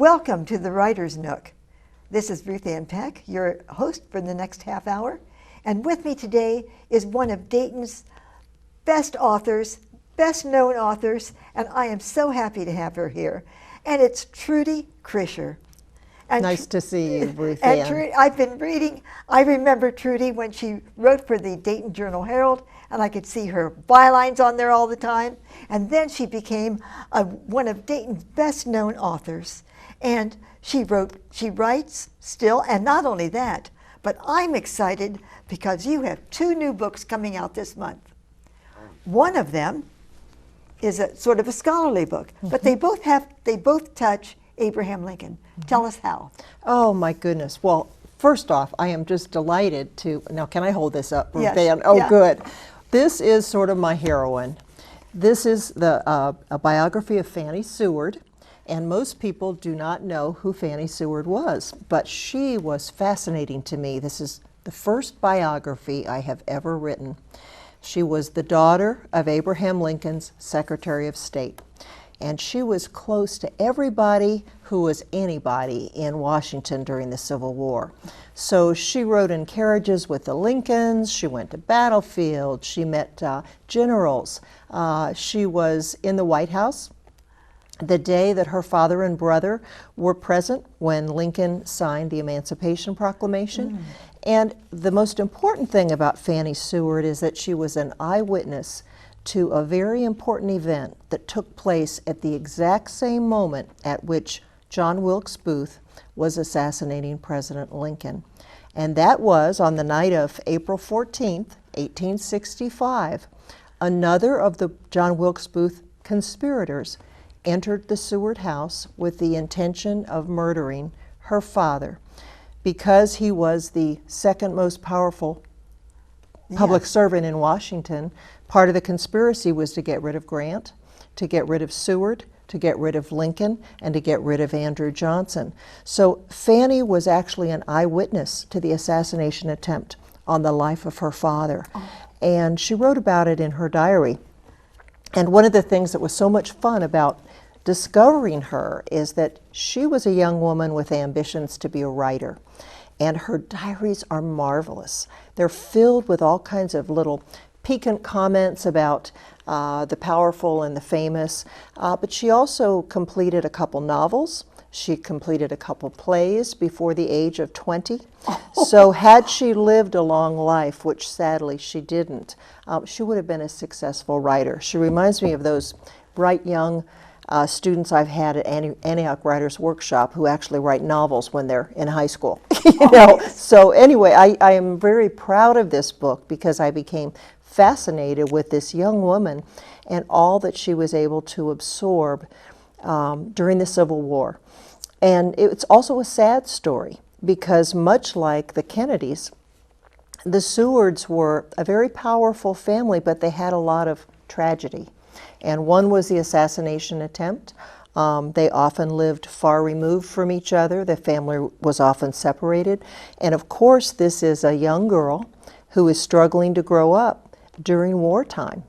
Welcome to the Writer's Nook. This is Ruth Ann Peck, your host for the next half hour. And with me today is one of Dayton's best authors, best known authors, and I am so happy to have her here. And it's Trudy Krisher. And nice to see you, Ruth Ann. And I've been reading, I remember Trudy when she wrote for the Dayton Journal-Herald, and I could see her bylines on there all the time. And then she became one of Dayton's best known authors. And she writes still, and not only that, but I'm excited because you have 2 new books coming out this month. One of them is a sort of a scholarly book, but they both touch Abraham Lincoln. Tell us how. Oh my goodness. Well, first off, I am just delighted to, now can I hold this up, Ruth Yes. Ann? Oh, Yeah. good. This is sort of my heroine. This is a biography of Fanny Seward, and most people do not know who Fanny Seward was, but she was fascinating to me. This is the first biography I have ever written. She was the daughter of Abraham Lincoln's Secretary of State, and she was close to everybody who was anybody in Washington during the Civil War. So she rode in carriages with the Lincolns, she went to battlefields, she met generals. She was in the White House the day that her father and brother were present when Lincoln signed the Emancipation Proclamation. And the most important thing about Fanny Seward is that she was an eyewitness to a very important event that took place at the exact same moment at which John Wilkes Booth was assassinating President Lincoln. And that was on the night of April 14th, 1865. Another of the John Wilkes Booth conspirators entered the Seward house with the intention of murdering her father. Because he was the second most powerful public servant in Washington, part of the conspiracy was to get rid of Grant, to get rid of Seward, to get rid of Lincoln, and to get rid of Andrew Johnson. So Fanny was actually an eyewitness to the assassination attempt on the life of her father. And she wrote about it in her diary. And one of the things that was so much fun about discovering her is that she was a young woman with ambitions to be a writer. And her diaries are marvelous. They're filled with all kinds of little piquant comments about the powerful and the famous. But she also completed a couple novels. She completed a couple plays before the age of 20. So had she lived a long life, which sadly she didn't, she would have been a successful writer. She reminds me of those bright young students I've had at Antioch Writers Workshop who actually write novels when they're in high school. you know? Yes. So anyway, I am very proud of this book because I became fascinated with this young woman and all that she was able to absorb during the Civil War. And it's also a sad story because much like the Kennedys, the Sewards were a very powerful family, but they had a lot of tragedy. And one was the assassination attempt. They often lived far removed from each other. The family was often separated. And of course, this is a young girl who is struggling to grow up during wartime.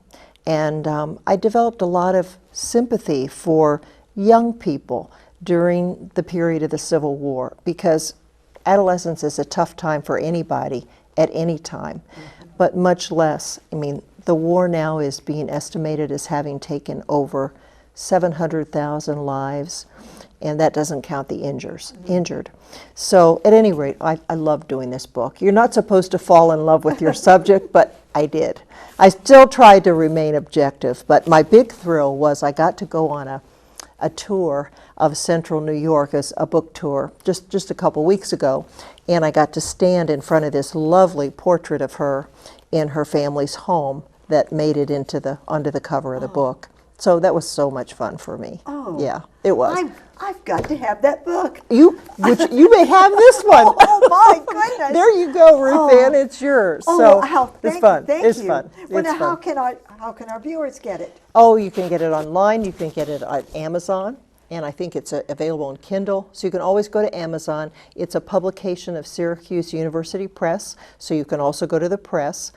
And I developed a lot of sympathy for young people during the period of the Civil War because adolescence is a tough time for anybody at any time, but much less, I mean, the war now is being estimated as having taken over 700,000 lives, and that doesn't count the injured. So at any rate, I love doing this book. You're not supposed to fall in love with your subject, but I did. I still tried to remain objective, but my big thrill was I got to go on a tour of central New York, as a book tour, just a couple weeks ago, and I got to stand in front of this lovely portrait of her in her family's home that made it onto the cover of the book. So that was so much fun for me. Oh. Yeah, it was. I've got to have that book. You may have this one. Oh my goodness. There you go, Ruth Ann, it's yours. Oh, so it's fun. It's fun. Well, It's now fun. how can our viewers get it? Oh, you can get it online. You can get it at Amazon. And I think it's available in Kindle. So you can always go to Amazon. It's a publication of Syracuse University Press. So you can also go to the press.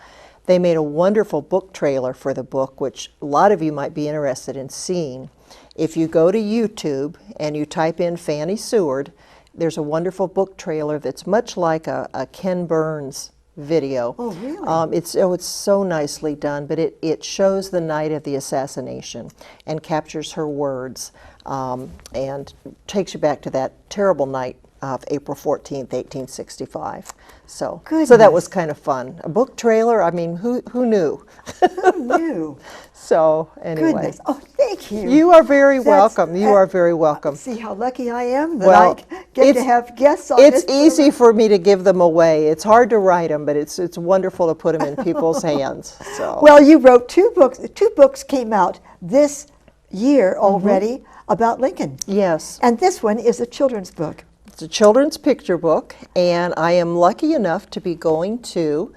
They made a wonderful book trailer for the book, which a lot of you might be interested in seeing. If you go to YouTube and you type in Fanny Seward, there's a wonderful book trailer that's much like a Ken Burns video. Oh, really? It's so nicely done, but it shows the night of the assassination and captures her words, and takes you back to that terrible night of April 14th, 1865. So that was kind of fun. A book trailer, I mean, who knew? Who knew? So anyway. Goodness. Oh, thank you. You are very welcome. You are very welcome. See how lucky I am that I get to have guests on this It's easy for me to give them away. It's hard to write them, but it's wonderful to put them in people's hands. So. Well, you wrote 2 books. 2 books came out this year already about Lincoln. Yes. And this one is a children's book. It's a children's picture book, and I am lucky enough to be going to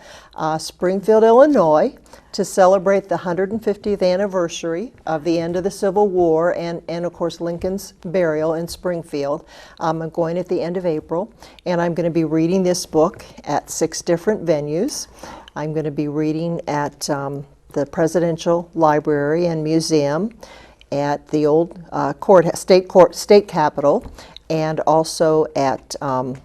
Springfield, Illinois, to celebrate the 150th anniversary of the end of the Civil War and of course Lincoln's burial in Springfield. I'm going at the end of April, and I'm going to be reading this book at 6 different venues. I'm going to be reading at the Presidential Library and Museum, at the old state capitol, and also at, I'm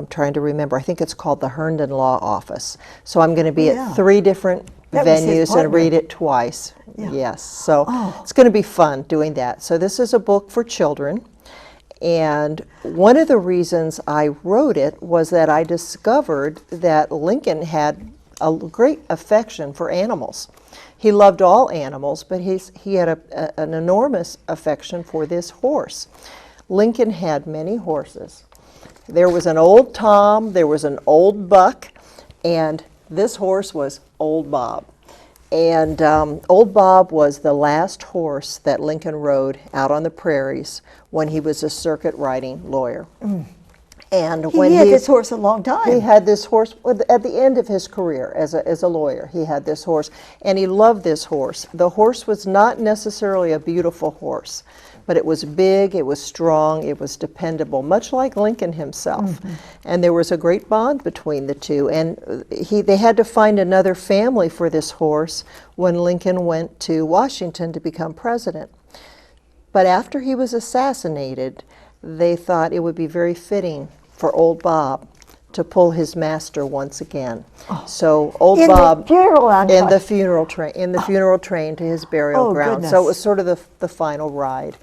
trying to remember, I think it's called the Herndon Law Office. So I'm going to be at 3 different venues and read it twice. Yeah. Yes, so it's going to be fun doing that. So this is a book for children, and one of the reasons I wrote it was that I discovered that Lincoln had a great affection for animals. He loved all animals, but he had an enormous affection for this horse. Lincoln had many horses. There was an old Tom, there was an old Buck, and this horse was Old Bob. And Old Bob was the last horse that Lincoln rode out on the prairies when he was a circuit riding lawyer. And when he had this horse a long time. He had this horse at the end of his career as a lawyer. He had this horse, and he loved this horse. The horse was not necessarily a beautiful horse, but it was big, it was strong, it was dependable, much like Lincoln himself. And there was a great bond between the two. And they had to find another family for this horse when Lincoln went to Washington to become president. But after he was assassinated, they thought it would be very fitting for Old Bob to pull his master once again. So Old Bob in the funeral train to his burial ground. Goodness. So it was sort of the final ride,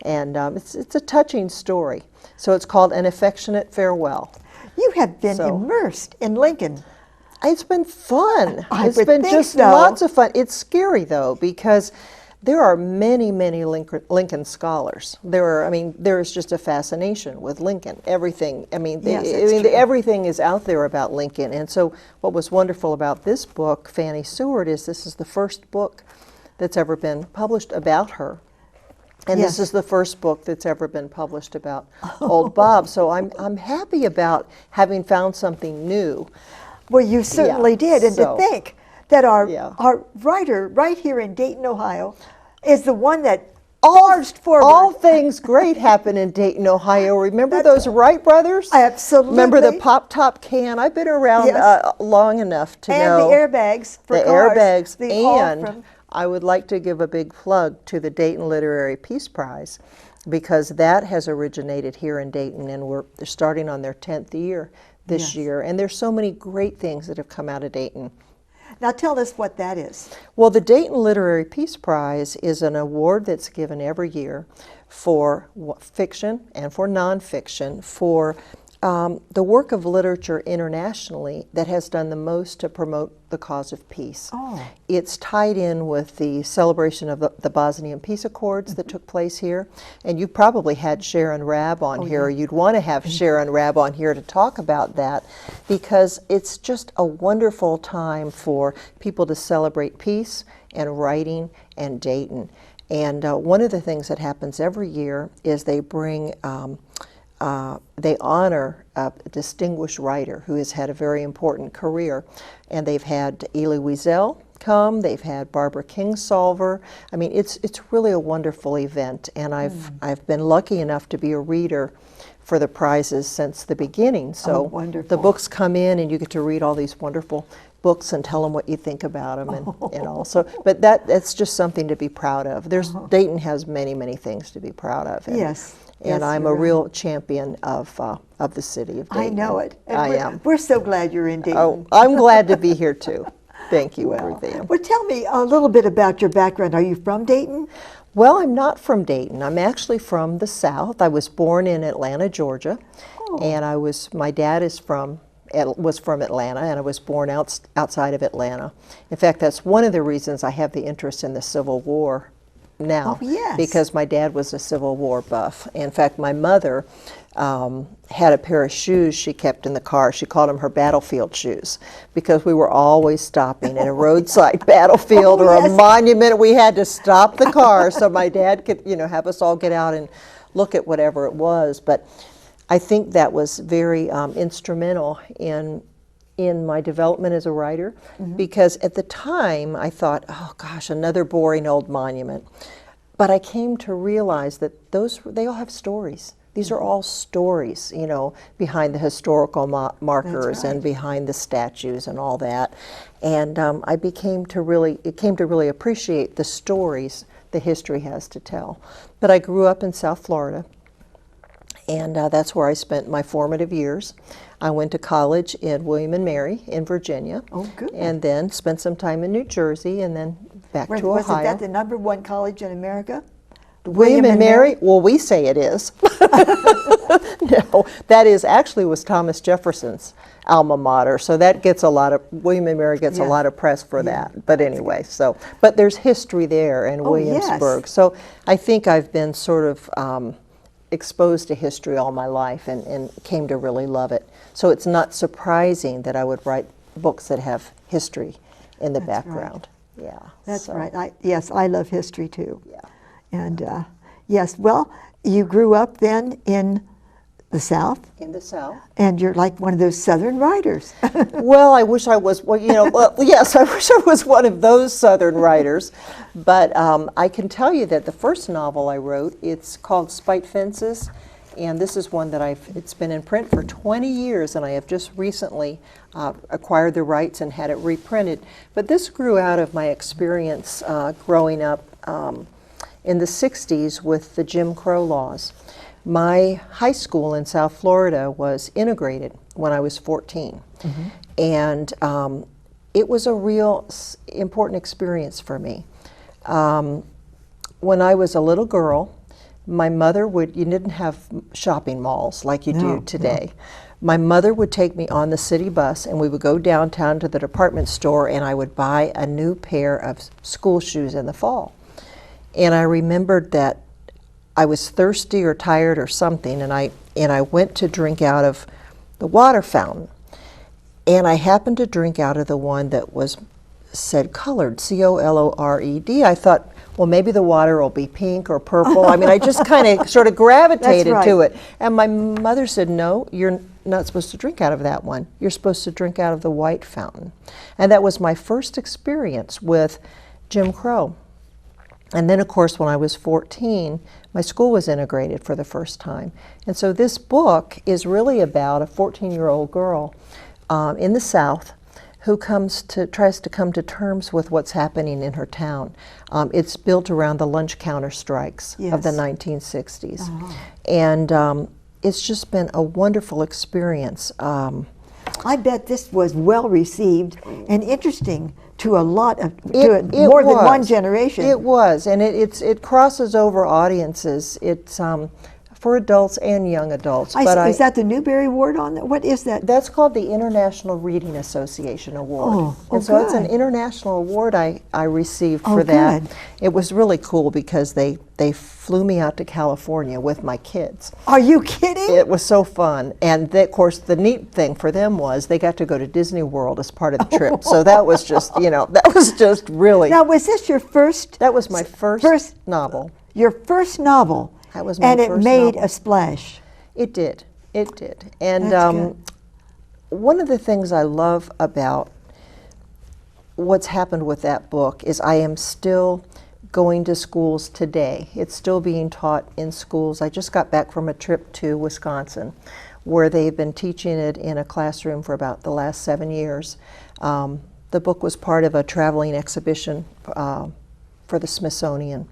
and it's a touching story. So it's called An Affectionate Farewell. You have been immersed in Lincoln. It's been fun. It's been just lots of fun. It's scary though, because there are many, many Lincoln scholars. There is just a fascination with Lincoln. Everything, everything is out there about Lincoln. And so what was wonderful about this book, Fanny Seward, is this is the first book that's ever been published about her. And this is the first book that's ever been published about Old Bob. So I'm happy about having found something new. Well, you certainly did. And to think that our writer right here in Dayton, Ohio, is the one that charged forward. All things great happen in Dayton, Ohio. Remember those Wright brothers? Absolutely. Remember the pop-top can? I've been around long enough to know. And the airbags for the cars. Airbags. And I would like to give a big plug to the Dayton Literary Peace Prize, because that has originated here in Dayton, and they're starting on their 10th year this year. And there's so many great things that have come out of Dayton. Now tell us what that is. Well, the Dayton Literary Peace Prize is an award that's given every year for fiction and for nonfiction, for the work of literature internationally that has done the most to promote the cause of peace. It's tied in with the celebration of the Bosnian Peace Accords that took place here. And you probably had Sharon Rabb on here, or you'd want to have Sharon Rabb on here to talk about that, because it's just a wonderful time for people to celebrate peace and writing and Dayton. And one of the things that happens every year is they bring they honor a distinguished writer who has had a very important career. And they've had Elie Wiesel come, they've had Barbara Kingsolver. I mean, it's really a wonderful event, and I've been lucky enough to be a reader for the prizes since the beginning. So the books come in and you get to read all these wonderful books and tell them what you think about them and all. So, but that's just something to be proud of. Dayton has many, many things to be proud of. And, Yes. And I'm a real champion of the city of Dayton. I know it. And I am. We're so glad you're in Dayton. Oh, I'm glad to be here too. Thank you, everything. Well, tell me a little bit about your background. Are you from Dayton? Well, I'm not from Dayton. I'm actually from the South. I was born in Atlanta, Georgia, and my dad was from Atlanta, and I was born outside of Atlanta. In fact, that's one of the reasons I have the interest in the Civil War now, because my dad was a Civil War buff. In fact, my mother had a pair of shoes she kept in the car. She called them her battlefield shoes, because we were always stopping at a roadside battlefield or a monument. We had to stop the car so my dad could, have us all get out and look at whatever it was. But I think that was very instrumental in my development as a writer, because at the time I thought, oh gosh, another boring old monument. But I came to realize that they all have stories. These are all stories, behind the historical markers and behind the statues and all that. And I came to really appreciate the stories the history has to tell. But I grew up in South Florida, and that's where I spent my formative years. I went to college in William and Mary in Virginia. Oh, good. And then spent some time in New Jersey, and then back to Ohio. Was that the #1 college in America? William and Mary? Well, we say it is. No, that was Thomas Jefferson's alma mater. So that gets William and Mary gets a lot of press for that. But anyway, but there's history there in Williamsburg. Yes. So I think I've been sort of exposed to history all my life and came to really love it. So it's not surprising that I would write books that have history in the background. Right. Yeah. That's right. Yes, I love history too. Yeah. And yes, well, you grew up then in the South. In the South. And you're like one of those Southern writers. Well, I wish I was. Well, yes, I wish I was one of those Southern writers. But I can tell you that the first novel I wrote, it's called Spite Fences, and this is one that it's been in print for 20 years, and I have just recently acquired the rights and had it reprinted. But this grew out of my experience growing up in the 60s with the Jim Crow laws. My high school in South Florida was integrated when I was 14. And it was a real important experience for me. When I was a little girl, my mother you didn't have shopping malls like you do today. No. My mother would take me on the city bus, and we would go downtown to the department store, and I would buy a new pair of school shoes in the fall. And I remembered that I was thirsty or tired or something, and I went to drink out of the water fountain. And I happened to drink out of the one that said colored, C-O-L-O-R-E-D. I thought, well, maybe the water will be pink or purple. I mean, I just kind of sort of gravitated to it. And my mother said, no, you're not supposed to drink out of that one. You're supposed to drink out of the white fountain. And that was my first experience with Jim Crow. And then, of course, when I was 14, my school was integrated for the first time. And so this book is really about a 14-year-old girl in the South who tries to come to terms with what's happening in her town. It's built around the lunch counter strikes of the 1960s. And it's just been a wonderful experience. I bet this was well received and interesting to more than one generation. It was, and it crosses over audiences. It's for adults and young adults. Is that the Newbery Award on that? What is that? That's called the International Reading Association Award. So it's an international award I received for that. Good. It was really cool because they flew me out to California with my kids. Are you kidding? It was so fun. And of course, the neat thing for them was they got to go to Disney World as part of the trip. So that was just, that was just really. Now, was this your first? That was my first novel. Your first novel? That was my first novel. And it made a splash. It did. It did. And one of the things I love about what's happened with that book is I am still going to schools today. It's still being taught in schools. I just got back from a trip to Wisconsin where they've been teaching it in a classroom for about the last 7 years. the book was part of a traveling exhibition for the Smithsonian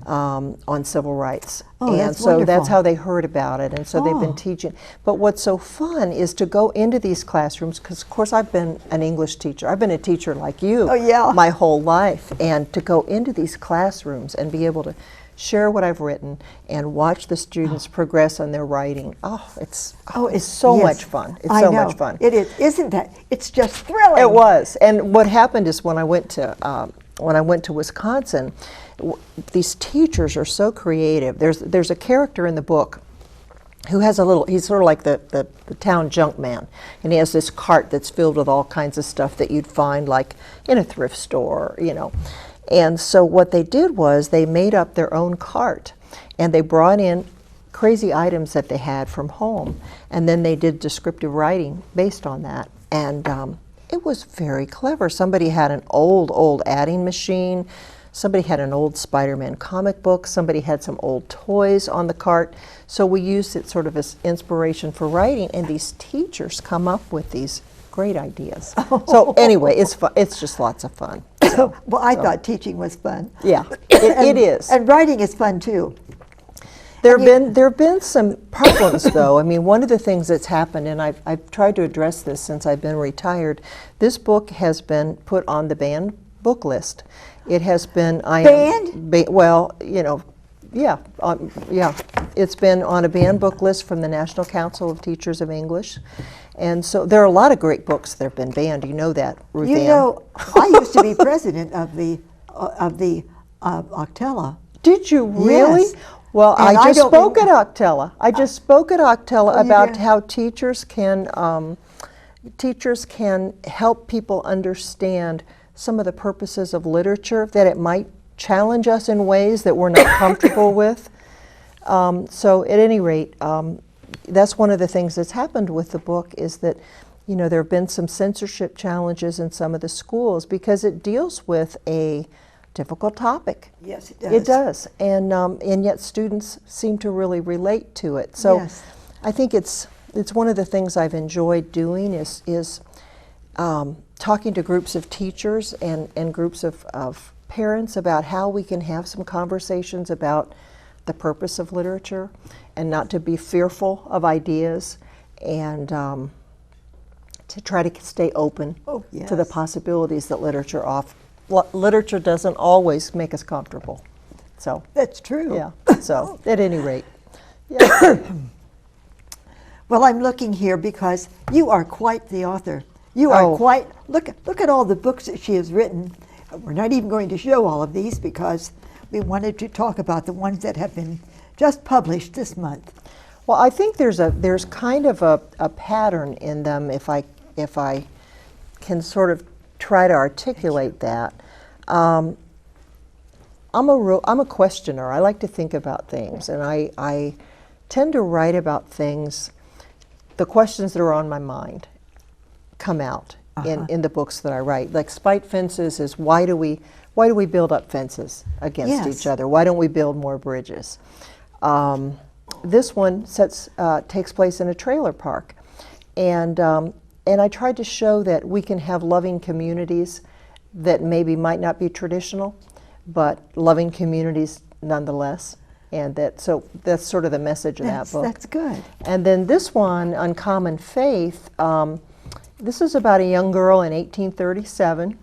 on civil rights. Oh, and that's so wonderful. that's how they heard about it, and so they've been Oh. teaching. But what's so fun is to go into these classrooms, because of course I've been an English teacher. I've been a teacher like you Oh, yeah. my whole life, and to go into these classrooms and be able to share what I've written and watch the students progress on their writing. It's so yes. much fun. It's I so know. much fun. It is, isn't that? It's just thrilling. It was. And what happened is when I went to Wisconsin, these teachers are so creative. There's a character in the book who has he's sort of like the town junk man, and he has this cart that's filled with all kinds of stuff that you'd find like in a thrift store, you know. And so what they did was they made up their own cart, and they brought in crazy items that they had from home, and then they did descriptive writing based on that. And it was very clever. Somebody had an old adding machine. Somebody had an old Spider-Man comic book. Somebody had some old toys on the cart. So we used it sort of as inspiration for writing, and these teachers come up with these great ideas. So anyway, it's fun. It's just lots of fun. Well, I thought teaching was fun. Yeah, it is. And writing is fun too. There have been some problems, though. I mean, one of the things that's happened, and I've tried to address this since I've been retired, this book has been put on the banned book list. It has been... Banned? Well, you know, yeah. It's been on a banned book list from the National Council of Teachers of English. And so there are a lot of great books that have been banned. You know that, Ruth Ann. You know, I used to be president of the Octella. Did you really? Yes. Well, And I just don't spoke at remem- Octella. I just spoke at Octella Oh, you about did? how teachers can help people understand some of the purposes of literature, that it might challenge us in ways that we're not comfortable with. So at any rate, that's one of the things that's happened with the book, is that, you know, there have been some censorship challenges in some of the schools because it deals with a difficult topic. Yes, it does. It does, and yet students seem to really relate to it. So Yes. I think it's one of the things I've enjoyed doing is talking to groups of teachers and groups of parents about how we can have some conversations about the purpose of literature and not to be fearful of ideas, and to try to stay open to the yes. possibilities that literature offers. Literature doesn't always make us comfortable. So, That's true. yeah. So, at any rate. Yeah. Well, I'm looking here because you are quite the author. You are quite, look at all the books that she has written. We're not even going to show all of these because we wanted to talk about the ones that have been just published this month. Well, I think there's kind of a pattern in them, if I can sort of try to articulate that. I'm a questioner. I like to think about things, and I tend to write about things. The questions that are on my mind come out in the books that I write. Like Spite Fences is why do we build up fences against Yes. each other? Why don't we build more bridges? This one takes place in a trailer park, and I tried to show that we can have loving communities that maybe might not be traditional, but loving communities nonetheless. And that's sort of the message of that book. That's good. And then this one, Uncommon Faith, this is about a young girl in 1837.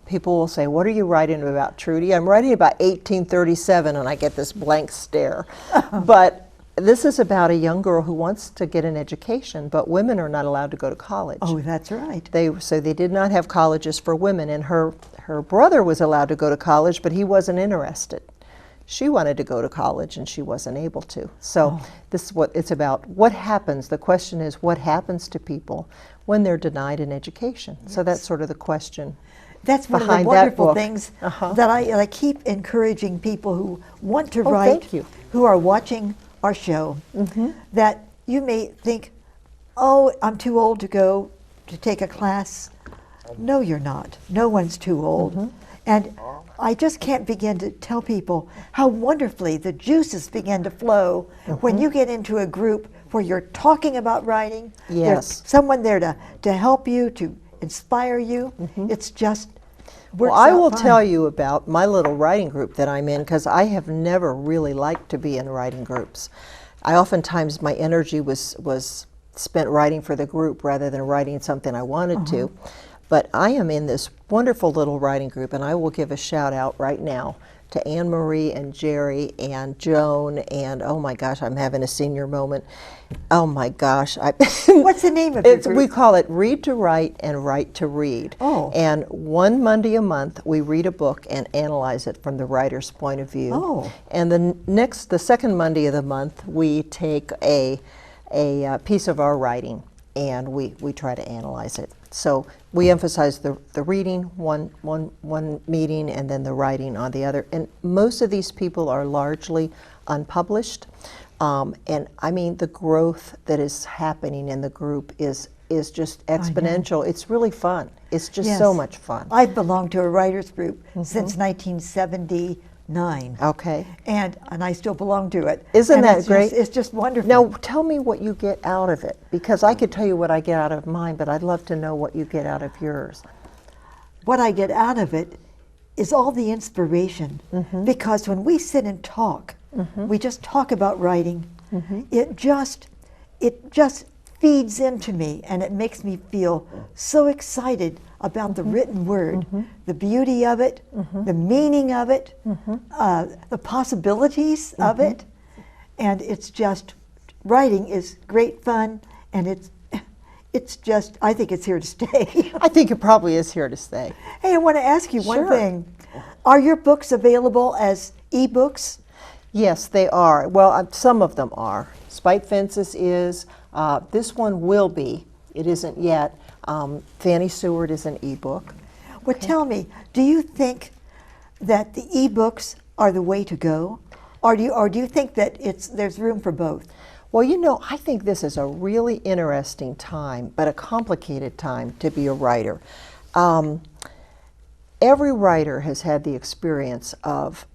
People will say, what are you writing about, Trudy? I'm writing about 1837, and I get this blank stare. But this is about a young girl who wants to get an education, but women are not allowed to go to college. Oh, that's right. So they did not have colleges for women, and her brother was allowed to go to college, but he wasn't interested. She wanted to go to college, and she wasn't able to. So this is what it's about. What happens? The question is, what happens to people when they're denied an education? Yes. So that's sort of the question. That's one of the behind that wonderful book. things that I keep encouraging people who want to write, thank you. who are watching our show, that you may think, oh, I'm too old to go to take a class. No, you're not. No one's too old. And I just can't begin to tell people how wonderfully the juices begin to flow when you get into a group where you're talking about writing. Yes. There's someone there to help you, to inspire you. It's just works Well, I out will fine. tell you about my little writing group that I'm in, because I have never really liked to be in writing groups. I oftentimes, my energy was spent writing for the group rather than writing something I wanted to. But I am in this wonderful little writing group, and I will give a shout out right now to Anne Marie and Jerry and Joan, and oh my gosh, I'm having a senior moment. Oh my gosh. What's the name of your group? We call it Read to Write and Write to Read. Oh. And one Monday a month, we read a book and analyze it from the writer's point of view. Oh. And the second Monday of the month, we take a piece of our writing and we try to analyze it. So we emphasize the reading one meeting and then the writing on the other. And most of these people are largely unpublished. And I mean, the growth that is happening in the group is just exponential. It's really fun. It's just so much fun. I've belonged to a writers group since 1979. Okay. And I still belong to it. Isn't And that it's great? It's just wonderful. Now, tell me what you get out of it, because I could tell you what I get out of mine, but I'd love to know what you get out of yours. What I get out of it is all the inspiration, because when we sit and talk, we just talk about writing. It just feeds into me, and it makes me feel so excited about the written word, the beauty of it, the meaning of it, the possibilities of it, and it's just, writing is great fun, and it's just, I think it's here to stay. I think it probably is here to stay. Hey, I want to ask you one Sure. thing. Are your books available as ebooks? Yes, they are. Well, some of them are. Spite Fences is. This one will be. It isn't yet. Fanny Seward is an ebook. Well, tell me, do you think that the ebooks are the way to go, or do you think that there's room for both? Well, you know, I think this is a really interesting time, but a complicated time to be a writer. Every writer has had the experience of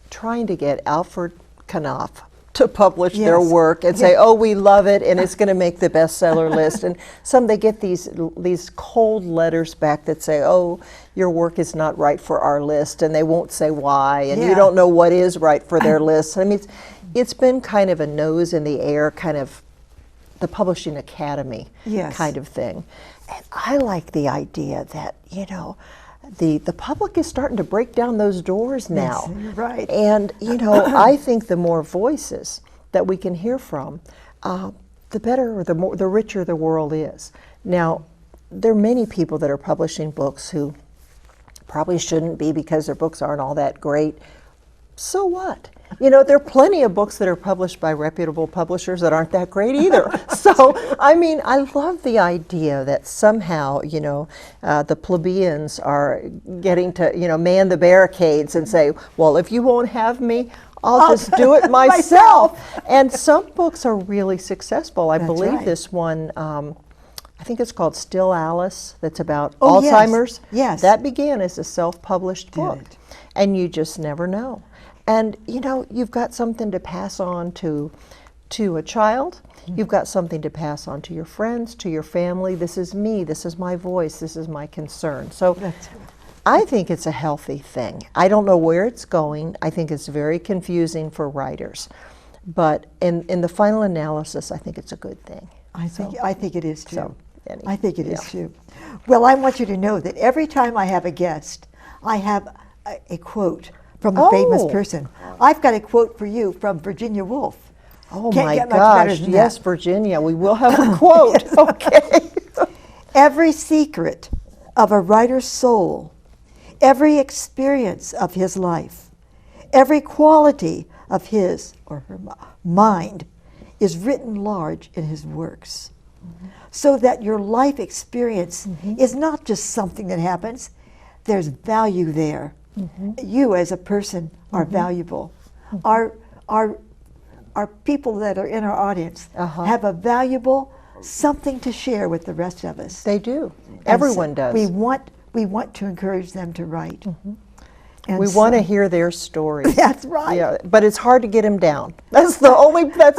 trying to get Alfred Knopf to publish their work and say, oh, we love it, and it's going to make the bestseller list. And they get these cold letters back that say, oh, your work is not right for our list, and they won't say why, and you don't know what is right for their list. I mean, it's been kind of a nose in the air, kind of the Publishing Academy kind of thing. And I like the idea that, you know, the public is starting to break down those doors now. Yes, you're right. And, you know, I think the more voices that we can hear from, the better or the richer the world is. Now, there are many people that are publishing books who probably shouldn't be because their books aren't all that great. So what? You know, there are plenty of books that are published by reputable publishers that aren't that great either. So, I mean, I love the idea that somehow, you know, the plebeians are getting to, you know, man the barricades and say, well, if you won't have me, I'll just do it myself. And some books are really successful. I believe this one, I think it's called Still Alice, that's about Alzheimer's. Yes. That began as a self-published book. And you just never know. And, you know, you've got something to pass on to a child. You've got something to pass on to your friends, to your family. This is me. This is my voice. This is my concern. So I think it's a healthy thing. I don't know where it's going. I think it's very confusing for writers. But in the final analysis, I think it's a good thing. I think it is too. So, I think it is too. Well, I want you to know that every time I have a guest, I have a quote from a famous person. I've got a quote for you from Virginia Woolf. Oh Can't my get much better gosh, than yes, that. Virginia, we will have a quote. Okay. Every secret of a writer's soul, every experience of his life, every quality of his or her mind is written large in his works. So that your life experience is not just something that happens, there's value there. You as a person are valuable. Our people that are in our audience have a valuable something to share with the rest of us. They do. And Everyone so does. We want to encourage them to write. And we want to hear their stories. That's right. Yeah, but it's hard to get them down. That's the only tough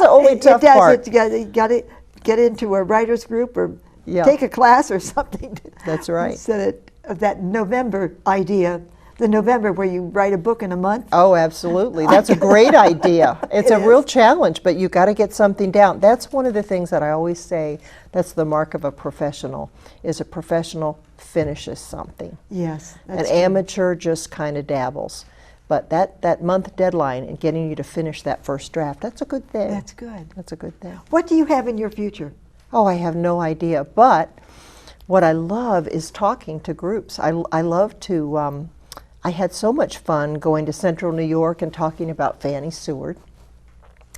part. You got to get into a writer's group or Yeah. take a class or something. That's right. Instead of that November idea, the November where you write a book in a month. Oh, absolutely. That's a great idea. It's a real challenge, but you got to get something down. That's one of the things that I always say, that's the mark of a professional, is a professional finishes something. Yes. An amateur just kind of dabbles. But that month deadline and getting you to finish that first draft, that's a good thing. That's good. That's a good thing. What do you have in your future? Oh, I have no idea. But what I love is talking to groups. I love to, I had so much fun going to Central New York and talking about Fanny Seward.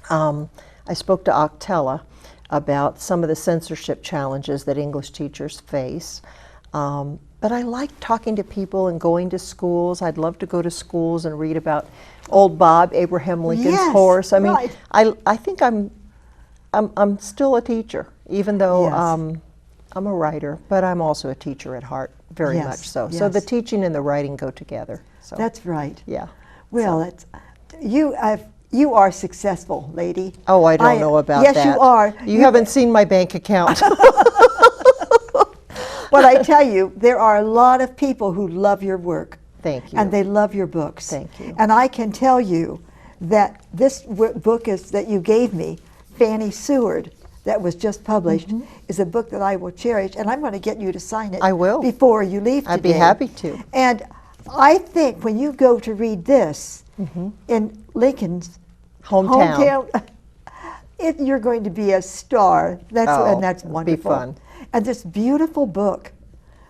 I spoke to Octella about some of the censorship challenges that English teachers face. But I like talking to people and going to schools. I'd love to go to schools and read about old Bob, Abraham Lincoln's horse. I mean, right. I think I'm still a teacher, even though I'm a writer, but I'm also a teacher at heart, very much so. So the teaching and the writing go together. So that's right. Yeah. Well, that's you are successful, lady. Oh, I don't know about that. Yes, you are. You haven't seen my bank account. But I tell you, there are a lot of people who love your work. Thank you. And they love your books. Thank you. And I can tell you that this book that you gave me, Fanny Seward, that was just published, is a book that I will cherish, and I'm going to get you to sign it. I will. Before you leave today. I'd be happy to. And I think when you go to read this in Lincoln's hometown you're going to be a star. And that's wonderful. Be fun. And this beautiful book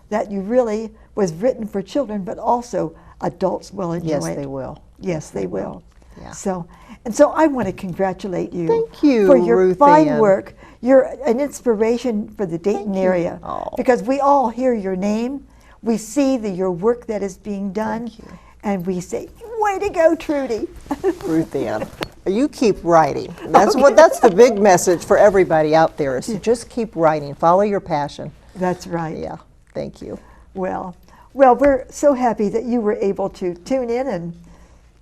that you really was written for children, but also adults will enjoy it. Yes, they will. Yes, they will. Yeah. So I want to congratulate you. Thank you, for your Ruth fine Ann. work. You're an inspiration for the Dayton area because we all hear your name. We see your work that is being done, and we say, "Way to go, Trudy!" Ruth Ann, you keep writing. That's that's the big message for everybody out there, is to just keep writing. Follow your passion. That's right. Yeah. Thank you. Well, we're so happy that you were able to tune in and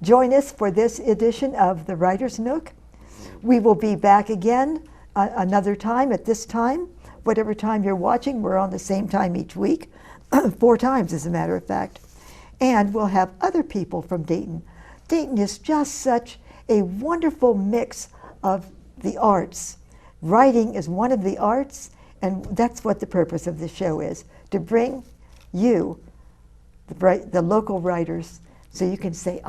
join us for this edition of the Writer's Nook. We will be back again another time at this time. Whatever time you're watching, we're on the same time each week, 4 times as a matter of fact. And we'll have other people from Dayton. Dayton is just such a wonderful mix of the arts. Writing is one of the arts, and that's what the purpose of the show is, to bring you, the local writers, so you can say,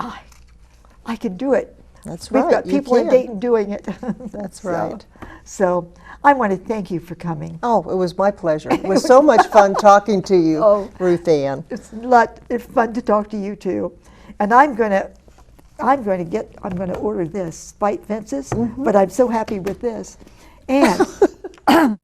I can do it. That's right. We've got people in Dayton doing it. That's right. So I want to thank you for coming. Oh, it was my pleasure. It was so much fun talking to you, Ruth Ann. It's fun to talk to you too. And I'm going to order this, Spite Fences, but I'm so happy with this. And